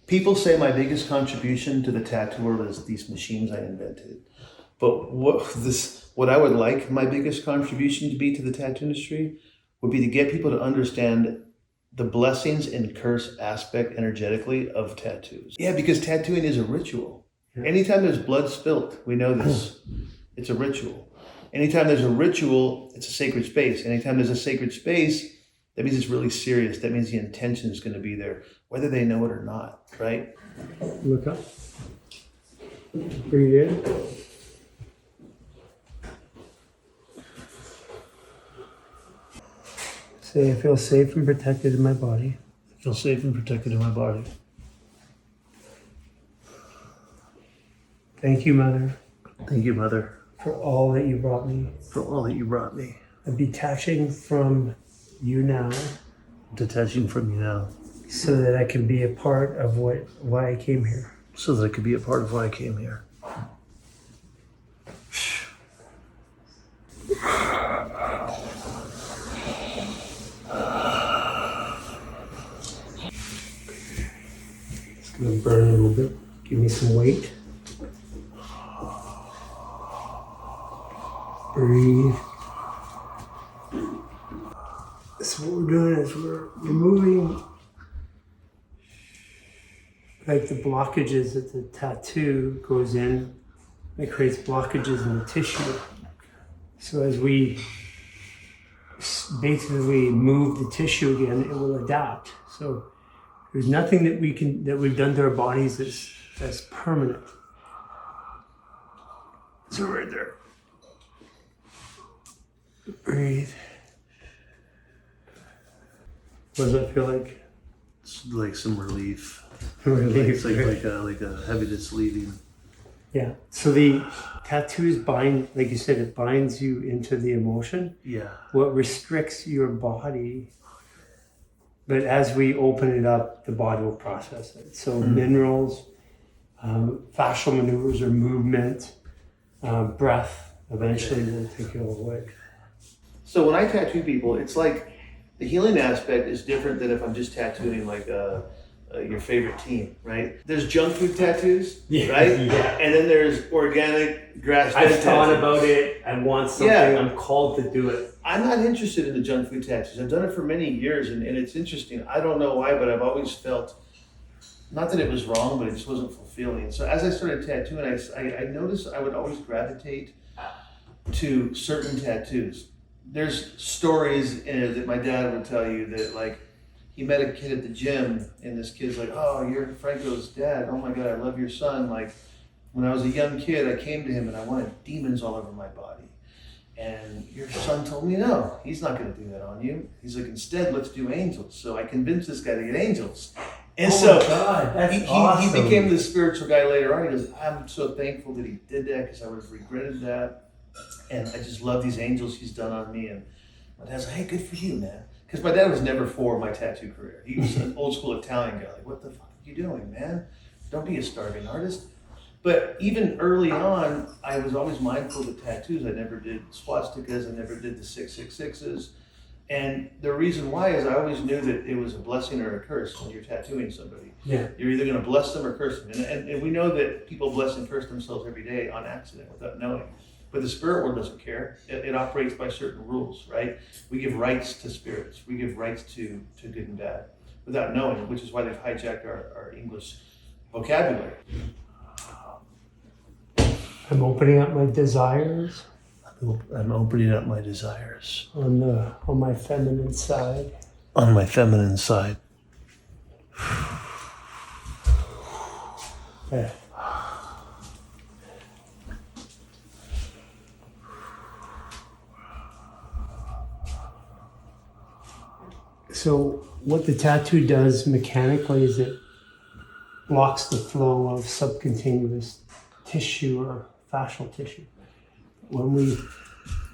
People say my biggest contribution to the tattoo world is these machines I invented. But what I would like my biggest contribution to be to the tattoo industry would be to get people to understand the blessings and curse aspect energetically of tattoos. Yeah, because tattooing is a ritual. Anytime there's blood spilt, we know this. It's a ritual. Anytime there's a ritual, it's a sacred space. Anytime there's a sacred space, that means it's really serious. That means the intention is going to be there, whether they know it or not, right? Look up. Breathe in. Say, I feel safe and protected in my body. I feel safe and protected in my body. Thank you, Mother. Thank you, Mother, for all that you brought me. for all that you brought me. I'm detaching from you now. Detaching from you now, so that I can be a part of why I came here. so that I could be a part of why I came here. It's gonna burn a little bit. Give me some weight. Breathe. So what we're doing is we're removing like the blockages that the tattoo goes in. It creates blockages in the tissue. So as we basically move the tissue again, it will adapt. So there's nothing that we've done to our bodies that's permanent. So right there. Breathe. What does that feel like? It's like some relief. Relief. It's like a heaviness leaving. Yeah. So the tattoos bind, like you said, it binds you into the emotion. Yeah. What restricts your body. But as we open it up, the body will process it. So minerals, fascial maneuvers or movement, breath, eventually will take it all away. So when I tattoo people, it's like the healing aspect is different than if I'm just tattooing like your favorite team, right? There's junk food tattoos, right? Yeah. And then there's organic grass-fed I've thought tattoos. about it. I want something. Yeah. I'm called to do it. I'm not interested in the junk food tattoos. I've done it for many years, and it's interesting. I don't know why, but I've always felt, not that it was wrong, but it just wasn't fulfilling. So as I started tattooing, I noticed I would always gravitate to certain tattoos. There's stories that my dad would tell you that, like, he met a kid at the gym, and this kid's like, "Oh, you're Franco's dad. Oh my God, I love your son. Like, when I was a young kid, I came to him and I wanted demons all over my body. And your son told me, no, he's not going to do that on you. He's like, instead, let's do angels." So I convinced this guy to get angels. And my God, that's he awesome. He became the spiritual guy later on. He goes, "I'm so thankful that he did that because I would have regretted that. And I just love these angels he's done on me." And my dad's like, "Hey, good for you, man." Because my dad was never for my tattoo career. He was an old school Italian guy. Like, "What the fuck are you doing, man? Don't be a starving artist." But even early on, I was always mindful of the tattoos. I never did swastikas. I never did the 666s. And the reason why is I always knew that it was a blessing or a curse when you're tattooing somebody. Yeah. You're either going to bless them or curse them. And we know that people bless and curse themselves every day on accident without knowing. But the spirit world doesn't care. It operates by certain rules, right? We give rights to spirits. We give rights to good and bad without knowing, which is why they've hijacked our English vocabulary. I'm opening up my desires I'm opening up my desires on my feminine side. on my feminine side. Yeah. So what the tattoo does mechanically is it blocks the flow of subcutaneous tissue or fascial tissue. When we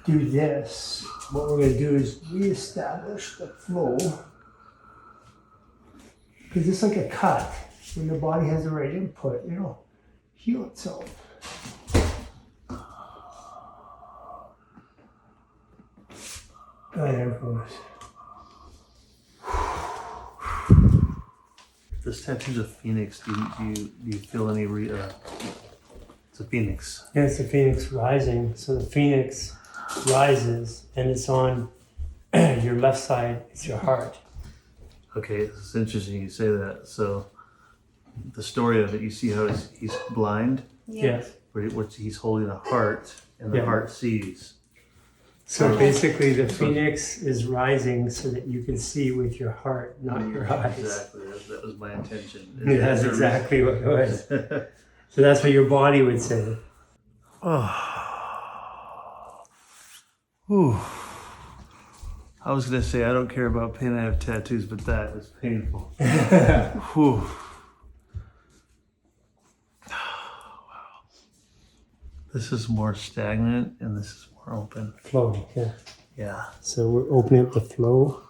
do this, what we're going to do is reestablish the flow, because it's like a cut. When the body has the right input, it'll heal itself. There it goes. this tattoo's a phoenix. Do you feel any it's a phoenix. Yeah, it's the phoenix rising. So the phoenix rises and it's on your left side, it's your heart. Okay, it's interesting you say that. So the story of it, you see how he's blind? Yes. Where he's holding a heart and the heart sees. So basically the phoenix is rising so that you can see with your heart, not your eyes. Exactly, that was my intention. That's exactly what it was. So that's what your body would say. Oh. Whew. I was going to say I don't care about pain, I have tattoos, but that is painful. Whew. Wow. This is more stagnant and this is more open. Flowing, yeah. Yeah. So we're opening up the flow.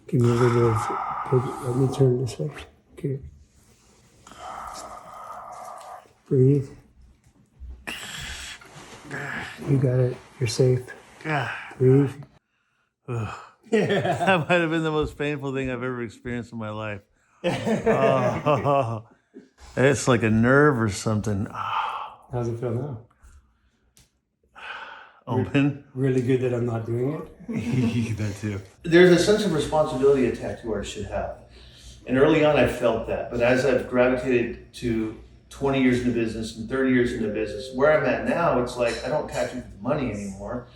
Give me a little of, let me turn this way. Okay. Breathe. You got it. You're safe. Breathe. That might have been the most painful thing I've ever experienced in my life. Oh, it's like a nerve or something. How's it feel now? Open. Really good that I'm not doing it. That too. There's a sense of responsibility a tattoo artist should have. And early on I felt that. But as I've gravitated to 20 years in the business and 30 years in the business, where I'm at now, it's like I don't tattoo for money anymore.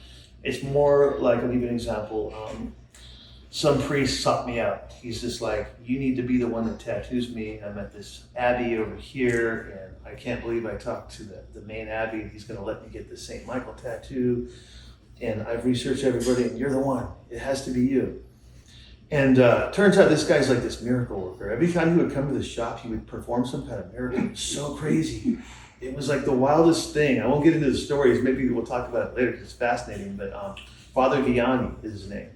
It's more like, I'll give you an example. Some priest sought me out. He's just like, you need to be the one that tattoos me. I'm at this abbey over here, and I can't believe I talked to the main abbey, and he's going to let me get the St. Michael tattoo. And I've researched everybody, and you're the one. It has to be you. And turns out this guy's like this miracle worker. Every time he would come to the shop, he would perform some kind of miracle. It was so crazy. It was like the wildest thing. I won't get into the stories. Maybe we'll talk about it later because it's fascinating. But Father Vianney is his name.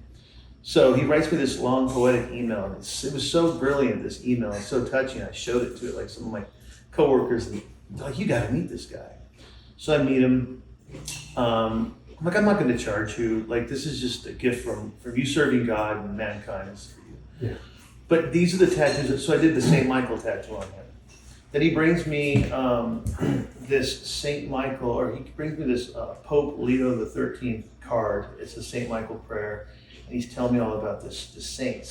So he writes me this long poetic email. And it was so brilliant, this email. It's so touching. I showed it to like some of my coworkers. And they're like, you got to meet this guy. So I meet him. I'm like, I'm not going to charge you. Like, this is just a gift from you serving God and mankind. It's for you. Yeah. But these are the tattoos. So I did the St. Michael tattoo on him. Then he brings me this St. Michael, or he brings me this Pope Leo the 13th card. It's a St. Michael prayer. And he's telling me all about this saint,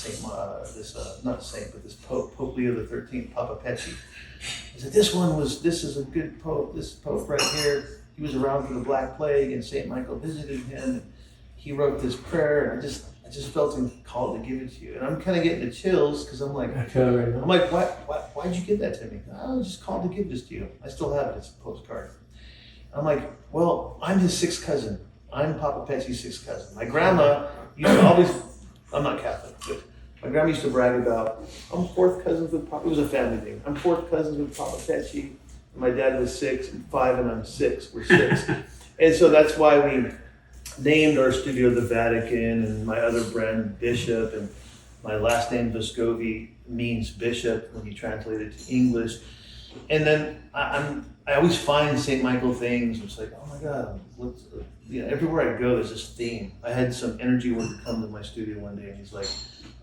not saint, but this Pope Leo the 13th, Papa Pecci. He said, this is a good Pope, this Pope right here. He was around for the Black Plague, and St. Michael visited him, and he wrote this prayer, and I just felt him called to give it to you. And I'm kind of getting the chills, because I'm like, why'd you give that to me? I was just called to give this to you. I still have it, it's a postcard. I'm like, well, I'm his sixth cousin. I'm Papa Pecci's sixth cousin. My grandma used to always, I'm not Catholic, but my grandma used to brag about, I'm fourth cousins with Papa, it was a family thing. I'm fourth cousins with Papa Pecci. My dad was 6 and 5 and I'm 6, we're 6. And so that's why we named our studio the Vatican, and my other brand Bishop, and my last name Vescovi means bishop when you translate it to English. And then I always find St. Michael things. It's like, oh my God, everywhere I go, there's this theme. I had some energy worker come to my studio one day, and he's like,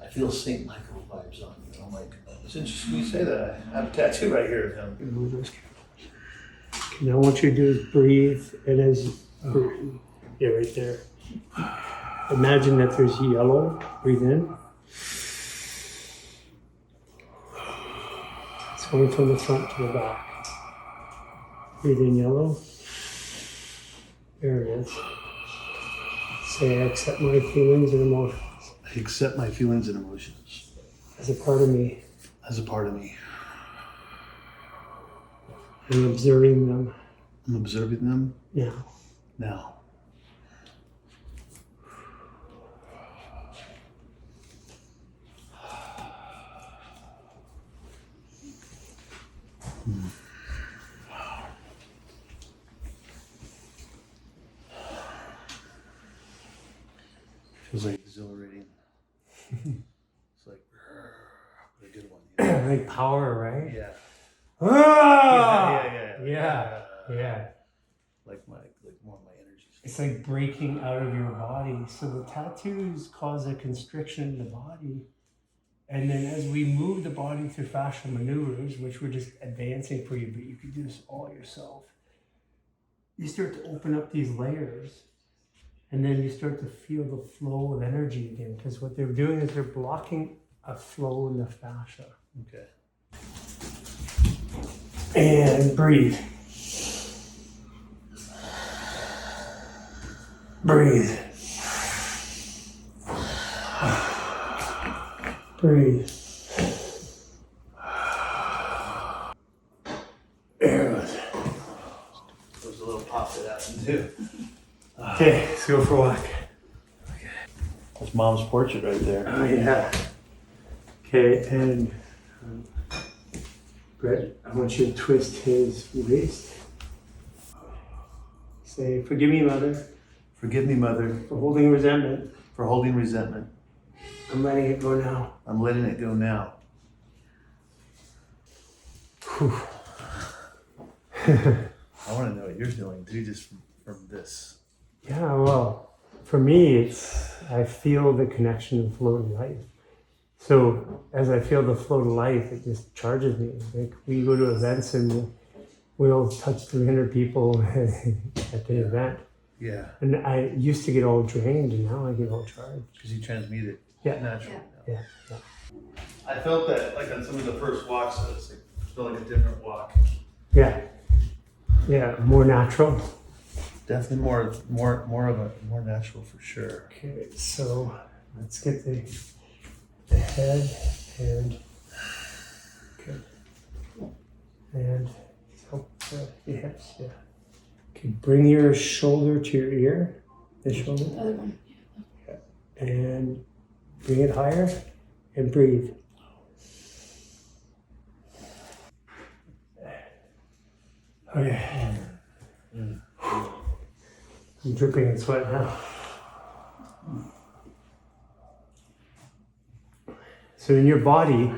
I feel St. Michael vibes on you. And I'm like, it's interesting you say that. I have a tattoo right here of him. Now what you do is breathe, and yeah, right there. Imagine that there's yellow. Breathe in. It's going from the front to the back. Breathe in yellow. There it is. Say, I accept my feelings and emotions. I accept my feelings and emotions. As a part of me. As a part of me. I'm observing them. I'm observing them. Now. Feels like exhilarating. It's like a good one. Like power, right? Yeah. Ah! Yeah. Yeah. Like more of my energy. It's like breaking out of your body. So the tattoos cause a constriction in the body. And then as we move the body through fascial maneuvers, which we're just advancing for you, but you can do this all yourself, you start to open up these layers, and then you start to feel the flow of energy again, because what they're doing is they're blocking a flow in the fascia. Okay. And breathe. Breathe. Breathe. There it goes. There's a little pop that happened too. Okay, let's go for a walk. Okay. That's Mom's portrait right there. Oh yeah. Okay, and Brett, I want you to twist his waist. Say, forgive me, Mother, Forgive me, Mother, for holding resentment. for holding resentment. I'm letting it go now. I'm letting it go now. Whew. I want to know what you're feeling too, just from this. Yeah, well, for me, I feel the connection and flow to life. So as I feel the flow to life, it just charges me. Like we go to events and we'll touch 300 people at the event. Yeah. And I used to get all drained, and now I get all charged. Because you transmute it Yeah. naturally. Yeah. I felt that like on some of the first walks, it was like, felt like a different walk. Yeah. Yeah. More natural. Definitely more natural for sure. Okay, so let's get the head and help the hips. Yeah. Okay, bring your shoulder to your ear. The shoulder. The other one. And bring it higher and breathe. Okay. I'm dripping in sweat now. So in your body,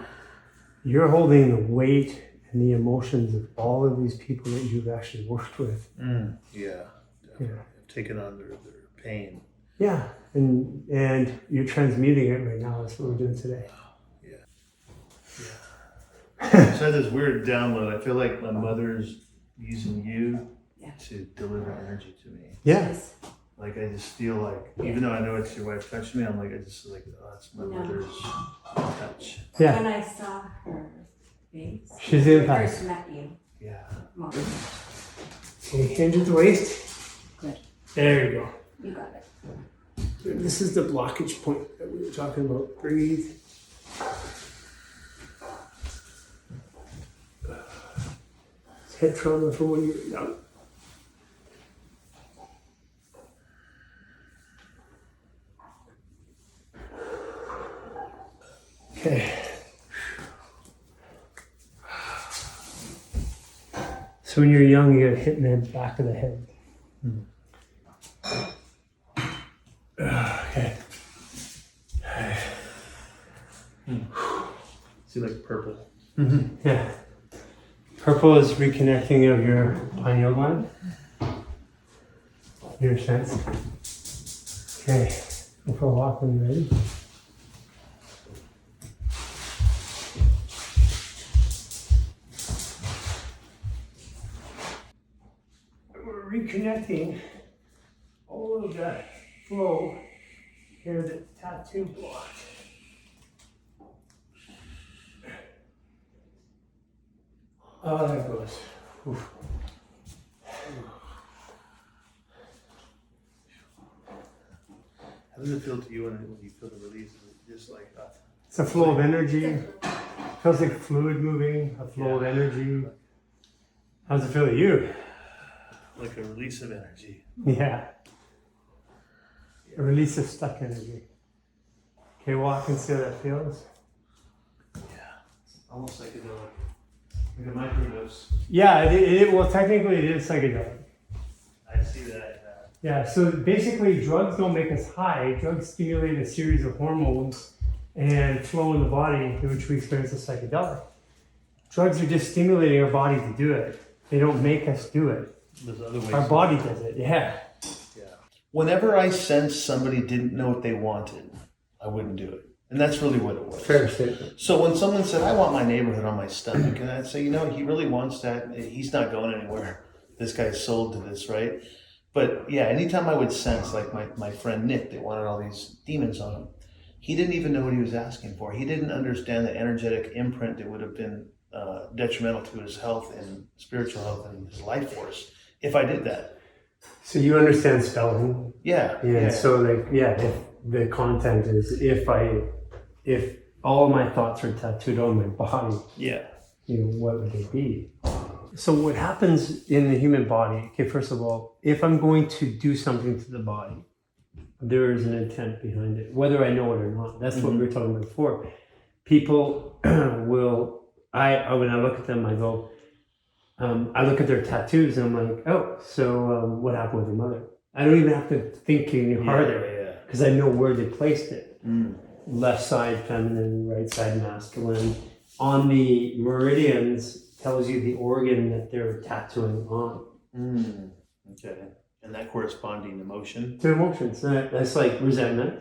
you're holding the weight and the emotions of all of these people that you've actually worked with. Yeah. Yeah. I've taken on their pain. Yeah, and you're transmuting it right now. That's what we're doing today. So I had this weird download. I feel like my mother's using you to deliver energy to me. Yeah. Yes. Like I just feel like, even though I know it's your wife touching me, I'm like, I just like, oh, it's my mother's touch. Yeah. When I saw her face, She's when in I the first met you. Yeah. Mom, Okay, hands at the waist. Good. There you go. you got it. This is the blockage point that we were talking about. Breathe. It's head trauma from when you were young. Okay. So when you're young, you get hit in the back of the head. Okay. See, like purple. Yeah. Purple is reconnecting of your pineal gland. Your sense. Okay. Go for a walk when you're ready. We're reconnecting all of that flow here that tattoo blocked. Oh, there it goes. Oof. How does it feel to you when you feel the release? Is it just like It's a flow of energy. Feels like fluid moving, a flow of energy. How's it feel to you? like a release of energy? Yeah. A release of stuck energy. Okay, walk and see how that feels. Yeah. Almost psychedelic. Like a microdose. Yeah, well, technically it is psychedelic. I see that. Yeah, so basically drugs don't make us high. Drugs stimulate a series of hormones and flow in the body, which we experience as psychedelic. Drugs are just stimulating our body to do it. They don't make us do it. There's other ways. Our body does it, yeah. Yeah. Whenever I sensed somebody didn't know what they wanted, I wouldn't do it. And that's really what it was. Fair statement. So when someone said, I want my neighborhood on my stomach, and I'd say, he really wants that. He's not going anywhere. This guy's sold to this, right? But yeah, anytime I would sense, like my friend Nick, that wanted all these demons on him, he didn't even know what he was asking for. He didn't understand the energetic imprint that would have been detrimental to his health and spiritual health and his life force if I did that. So you understand spelling? Yeah. Yeah. So if the content is if all my thoughts are tattooed on my body, Yeah. What would they be? So what happens in the human body? Okay, first of all, if I'm going to do something to the body, there is an intent behind it, whether I know it or not. That's what we were talking about before. People will. When I look at them, I go. I look at their tattoos and I'm like, oh, so what happened with your mother? I don't even have to think any harder because I know where they placed it. Left side feminine, right side masculine. On the meridians tells you the organ that they're tattooing on. Okay. And that corresponding emotion. To emotions. That's like resentment,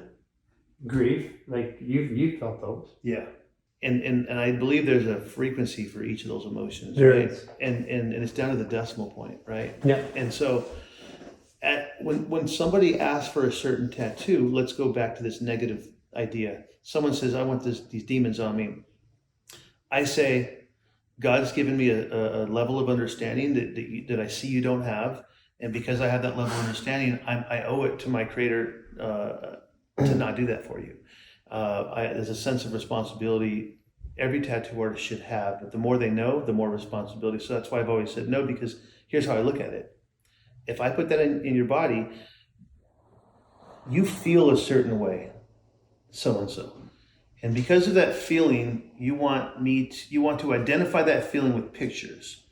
grief. Like you felt those. Yeah. And I believe there's a frequency for each of those emotions, There right? is. And it's down to the decimal point, right? Yeah. And so when somebody asks for a certain tattoo, let's go back to this negative idea. Someone says, I want these demons on me. I say, God's given me a level of understanding that I see you don't have. And because I have that level of understanding, I owe it to my Creator to not do that for you. There's a sense of responsibility every tattoo artist should have, but the more they know, the more responsibility. So that's why I've always said no, because here's how I look at it. If I put that in your body, you feel a certain way, so-and-so. And because of that feeling, you want to identify that feeling with pictures.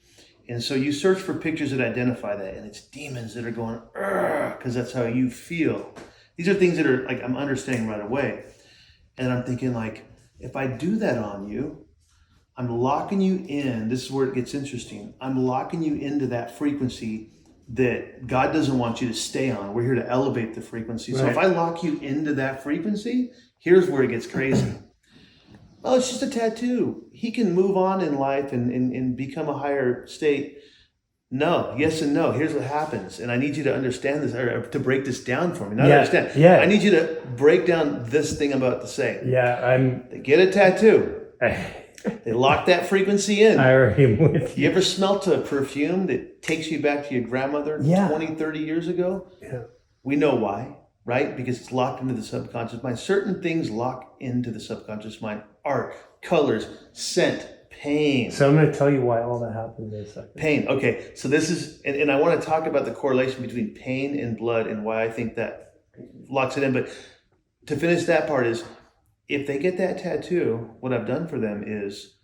And so you search for pictures that identify that, and it's demons that are going, because that's how you feel. These are things that are like, I'm understanding right away. And I'm thinking like, if I do that on you, I'm locking you in. This is where it gets interesting. I'm locking you into that frequency that God doesn't want you to stay on. We're here to elevate the frequency. Right. So if I lock you into that frequency, here's where it gets crazy. Oh, it's just a tattoo. He can move on in life and become a higher state. No, yes and no. Here's what happens. And I need you to understand this, or to break this down for me. Not understand. Yeah. I need you to break down this thing I'm about to say. Yeah, They get a tattoo. They lock that frequency in. I already with you. You ever smelt a perfume that takes you back to your grandmother 20, 30 years ago? Yeah. We know why, right? Because it's locked into the subconscious mind. Certain things lock into the subconscious mind. Art, colors, scent, pain. So I'm going to tell you why all that happened in a second. Pain. Okay. So this is, and I want to talk about the correlation between pain and blood and why I think that locks it in. But to finish that part is, if they get that tattoo, what I've done for them is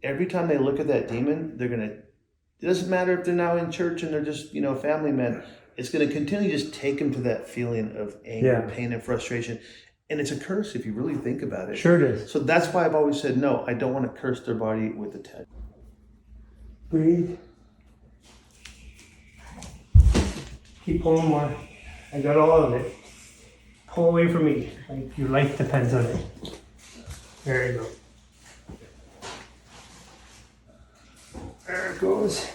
every time they look at that demon, they're going to, it doesn't matter if they're now in church and they're just, family men, it's going to continue to just take them to that feeling of anger, pain, and frustration. And it's a curse if you really think about it. Sure it is. So that's why I've always said, no, I don't want to curse their body with a tattoo. Breathe. Keep pulling more. I got all of it. Pull away from me. Like your life depends on it. There you go. There it goes.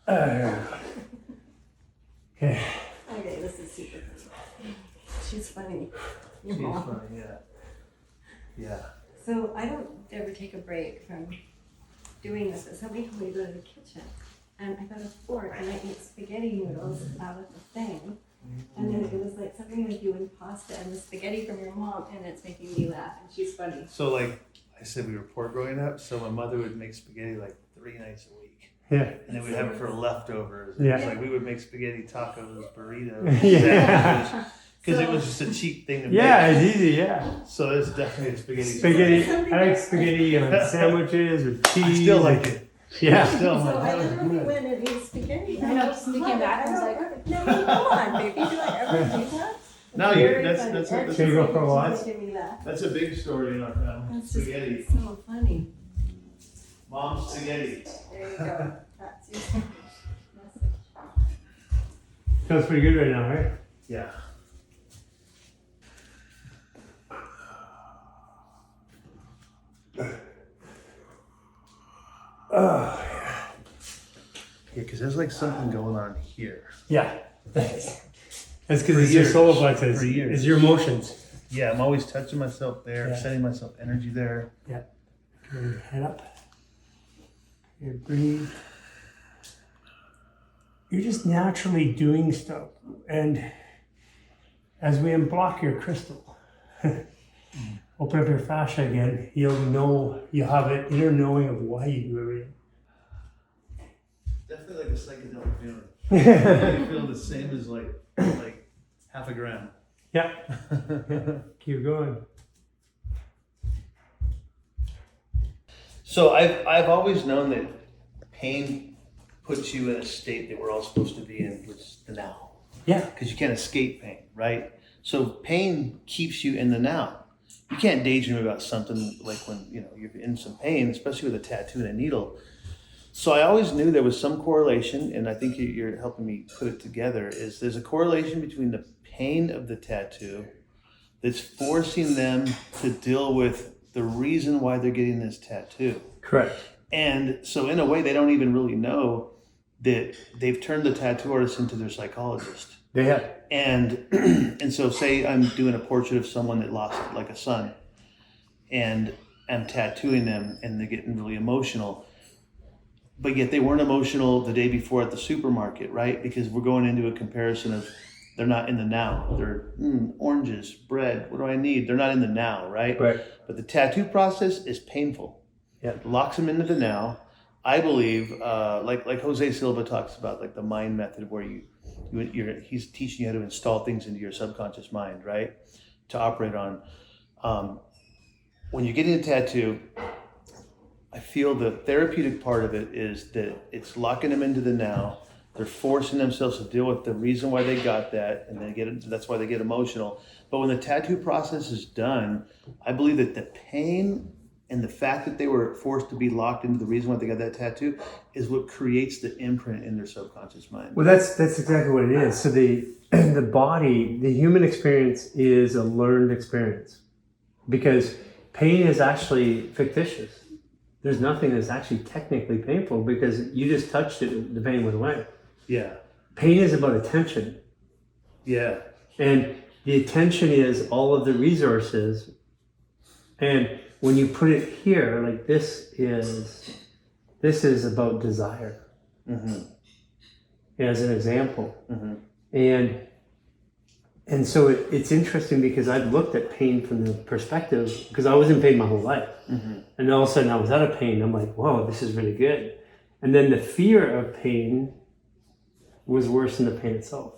Okay. Okay, this is super funny. She's funny. She's funny, yeah. So I don't ever take a break from doing this, but somebody told me to go to the kitchen. And I got a fork and I ate spaghetti noodles out of the thing. And then it was like something like you and pasta and the spaghetti from your mom, and it's making me laugh, and she's funny. So like I said, we were poor growing up, so my mother would make spaghetti like 3 nights a week. Yeah. And then we'd have it for leftovers. Yeah. It's like we would make spaghetti tacos, burritos, Yeah. because it was just a cheap thing to make. Yeah, it's easy, yeah. So it's definitely a spaghetti. Spaghetti, I like spaghetti on sandwiches or cheese. I still like it. Yeah. Still, So like, I that was literally good. went and ate spaghetti. I know, just thinking back, I was like, no, come on, baby. Do I ever do that? No, Very that's funny. that's And that's Can you go for a she's lot? making me laugh. that's a big story in our family. That's just Spaghetti, so funny. mom's spaghetti. There you go. That's your message. Feels pretty good right now, right? Yeah. Yeah, because there's like something going on here. Yeah. Thanks. That's because For it's your years. solar plexus. For years. It's your emotions. Yeah, I'm always touching myself there, Yeah. setting myself energy there. Turn your head up. You breathe. You're just naturally doing stuff. And as we unblock your crystal, open up your fascia again, you'll know, you'll have an inner knowing of why you do everything. Definitely like a psychedelic feeling. I feel the same as like half a gram. Yeah. Keep going. So I've always known that pain puts you in a state that we're all supposed to be in, which is the now. Yeah. Because you can't escape pain, right? So pain keeps you in the now. You can't daydream about something like when you're in some pain, especially with a tattoo and a needle. So I always knew there was some correlation, and I think you're helping me put it together, is there's a correlation between the pain of the tattoo that's forcing them to deal with the reason why they're getting this tattoo. Correct. And so in a way, they don't even really know that they've turned the tattoo artist into their psychologist. They have. And and so say I'm doing a portrait of someone that lost like a son, and I'm tattooing them and they're getting really emotional. But yet they weren't emotional the day before at the supermarket, right? Because we're going into a comparison of they're not in the now. They're oranges, bread, what do I need? They're not in the now, right? Right. But the tattoo process is painful. Yeah. It locks them into the now. I believe, like Jose Silva talks about, like the mind method, where he's teaching you how to install things into your subconscious mind, right? To operate on. When you're getting a tattoo, I feel the therapeutic part of it is that it's locking them into the now. They're forcing themselves to deal with the reason why they got that, and that's why they get emotional. But when the tattoo process is done, I believe that the pain and the fact that they were forced to be locked into the reason why they got that tattoo is what creates the imprint in their subconscious mind. Well, that's exactly what it is. So the body, the human experience is a learned experience, because pain is actually fictitious. There's nothing that's actually technically painful because you just touched it, the pain went away. Yeah. Pain is about attention. Yeah. And the attention is all of the resources. And when you put it here, like this is about desire. Mm-hmm. As an example. Mm-hmm. And so it's interesting because I've looked at pain from the perspective, because I was in pain my whole life. Mm-hmm. And all of a sudden I was out of pain. I'm like, whoa, this is really good. And then the fear of pain was worse than the pain itself.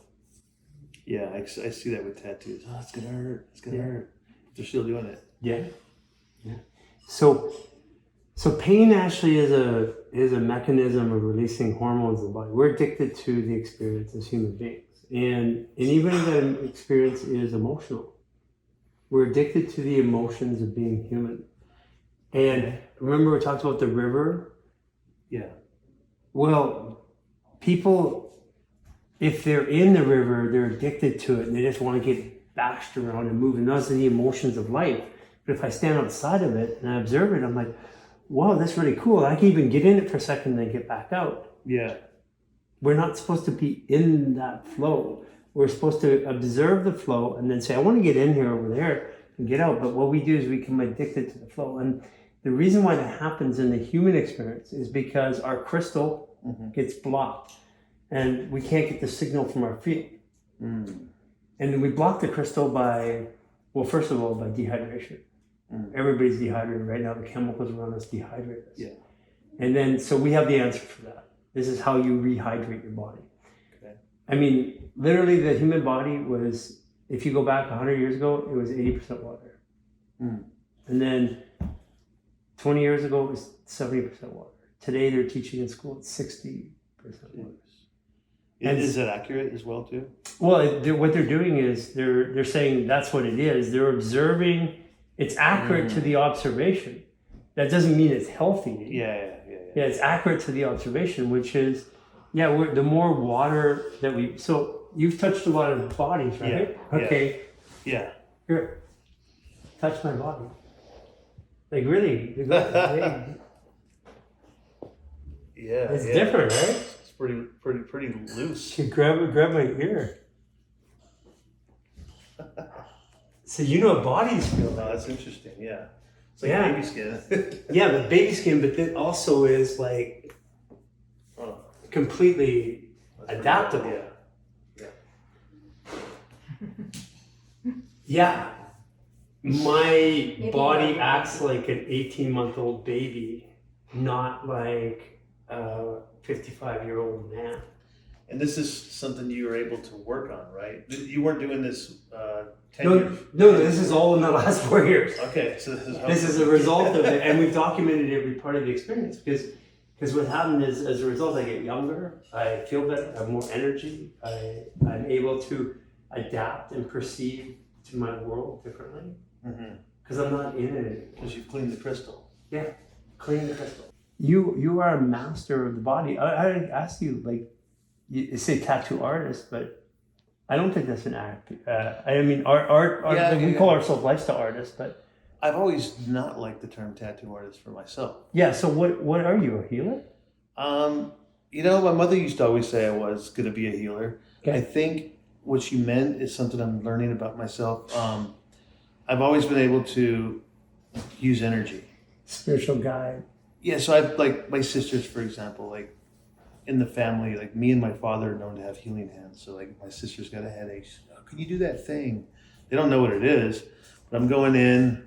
Yeah, I see that with tattoos. Oh, it's gonna hurt. It's gonna hurt. They're still doing it. Yeah. So pain actually is a mechanism of releasing hormones in the body. We're addicted to the experience as human beings. And even if that experience is emotional, we're addicted to the emotions of being human. And remember we talked about the river? Yeah. Well, people, if they're in the river, they're addicted to it and they just want to get bashed around and move. And those are the emotions of life. But if I stand outside of it and I observe it, I'm like, wow, that's really cool. I can even get in it for a second and then get back out. Yeah. We're not supposed to be in that flow. We're supposed to observe the flow and then say, I want to get in here over there and get out. But what we do is we become addicted to the flow. And the reason why that happens in the human experience is because our crystal gets blocked and we can't get the signal from our field. And we block the crystal by, well, first of all, by dehydration. Everybody's dehydrated right now. The chemicals around us dehydrate us. Yeah. And then, so we have the answer for that. This is how you rehydrate your body. Okay. I mean, literally the human body was, if you go back 100 years ago, it was 80% water. And then 20 years ago, it was 70% water. Today, they're teaching in school it's 60% water. Is that accurate as well too? Well, what they're doing is they're saying that's what it is. They're observing, it's accurate to the observation. That doesn't mean it's healthy. Yeah. Yeah, it's accurate to the observation, which is, yeah, the more water that we, so you've touched a lot of bodies, right? Yeah, Okay, Yeah. here, touch my body. Like really, Yeah. it's yeah. different, right? It's pretty loose. You grab my ear. So you know what bodies feel Oh, like. that's interesting. Yeah. It's like Yeah. baby skin. Yeah, but baby skin, but then also is like Oh, completely that's pretty adaptable. cool. Yeah. My Maybe body not. acts like an 18-month-old baby, not like a 55-year-old man. And this is something you were able to work on, right? You weren't doing this 10 No, years. no, this is all in the last 4 years. Okay, so This is a result of it, and we've documented every part of the experience because what happened is, as a result, I get younger, I feel better, I have more energy, I'm able to adapt and perceive to my world differently because I'm not in it anymore. Because you've cleaned the crystal. Yeah, clean the crystal. You are a master of the body. I ask you, like, you say tattoo artist, but I don't think that's an act. I mean, art Yeah, like, we yeah. call ourselves lifestyle artists, but I've always not liked the term tattoo artist for myself. yeah. So what are you, a healer? You know, my mother used to always say I was going to be a healer. Okay. I think what she meant is something I'm learning about myself. I've always been able to use energy. Spiritual guide. Yeah, so I've, like, my sisters, for example, like, in the family, like, me and my father are known to have healing hands. So, like, my sister's got a headache. She's like, oh, can you do that thing? They don't know what it is, but I'm going in.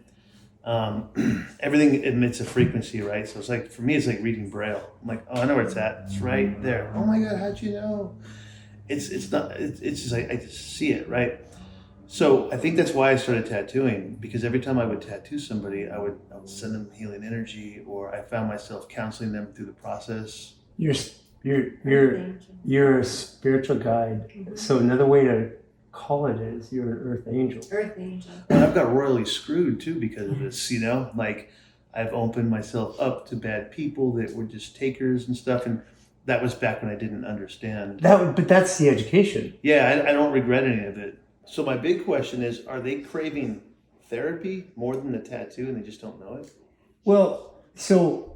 Everything emits a frequency, right? So it's like, for me, it's like reading Braille. I'm like, oh, I know where it's at. It's right there. Oh my God, how'd you know? It's just like, I just see it, right? So I think that's why I started tattooing, because every time I would tattoo somebody, I would send them healing energy, or I found myself counseling them through the process. You're a spiritual guide. So another way to call it is you're an earth angel. Earth angel. And I've got royally screwed too because of this, you know? Like, I've opened myself up to bad people that were just takers and stuff, and that was back when I didn't understand. But that's the education. Yeah, I don't regret any of it. So my big question is, are they craving therapy more than the tattoo and they just don't know it? Well, so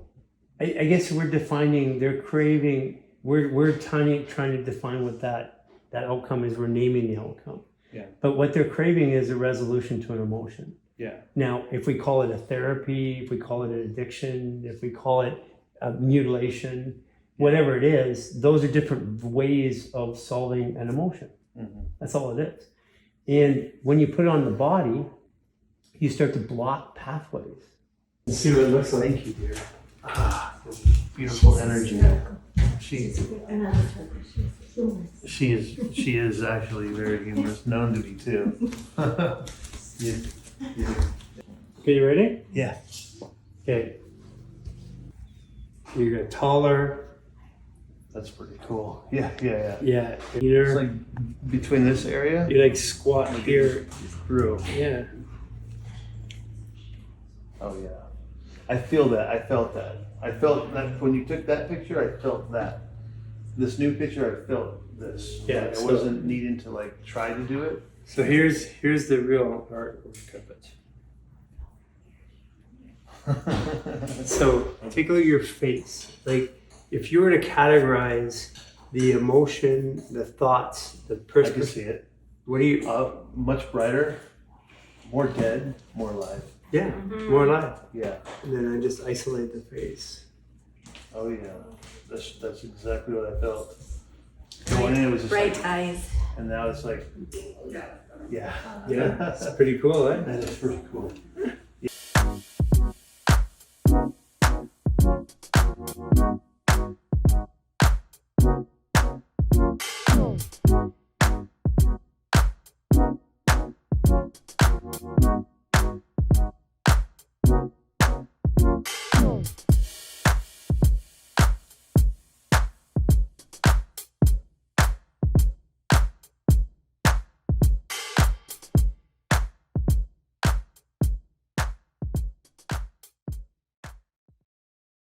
I guess we're defining their craving. We're trying to define what that outcome is. We're naming the outcome. Yeah. But what they're craving is a resolution to an emotion. Yeah. Now, if we call it a therapy, if we call it an addiction, if we call it a mutilation, whatever it is, those are different ways of solving an emotion. Mm-hmm. That's all it is. And when you put it on the body, you start to block pathways. Let's see what it looks like. Thank you, dear. Ah, beautiful energy. She is actually very humorous, known to be too. Yeah. Okay, you ready? Yeah. Okay. You get taller. That's pretty cool. Yeah. Yeah. It's You're like between this area you like squat here. through. Yeah. Oh yeah. I feel that. I felt that. I felt that when you took that picture. I felt that. This new picture, I felt this. Yeah, Like, I so- wasn't needing to like try to do it. So here's the real artwork of it. So take a look at your face. Like if you were to categorize the emotion, the thoughts, the I can person, see it. what do you? Much brighter, more dead, more alive. Yeah, more alive. Yeah. And then I just isolate the face. Oh yeah. That's exactly what I felt. Going in, it was just Bright like, eyes. and now it's like, yeah. Yeah, it's pretty cool, eh? That is pretty cool.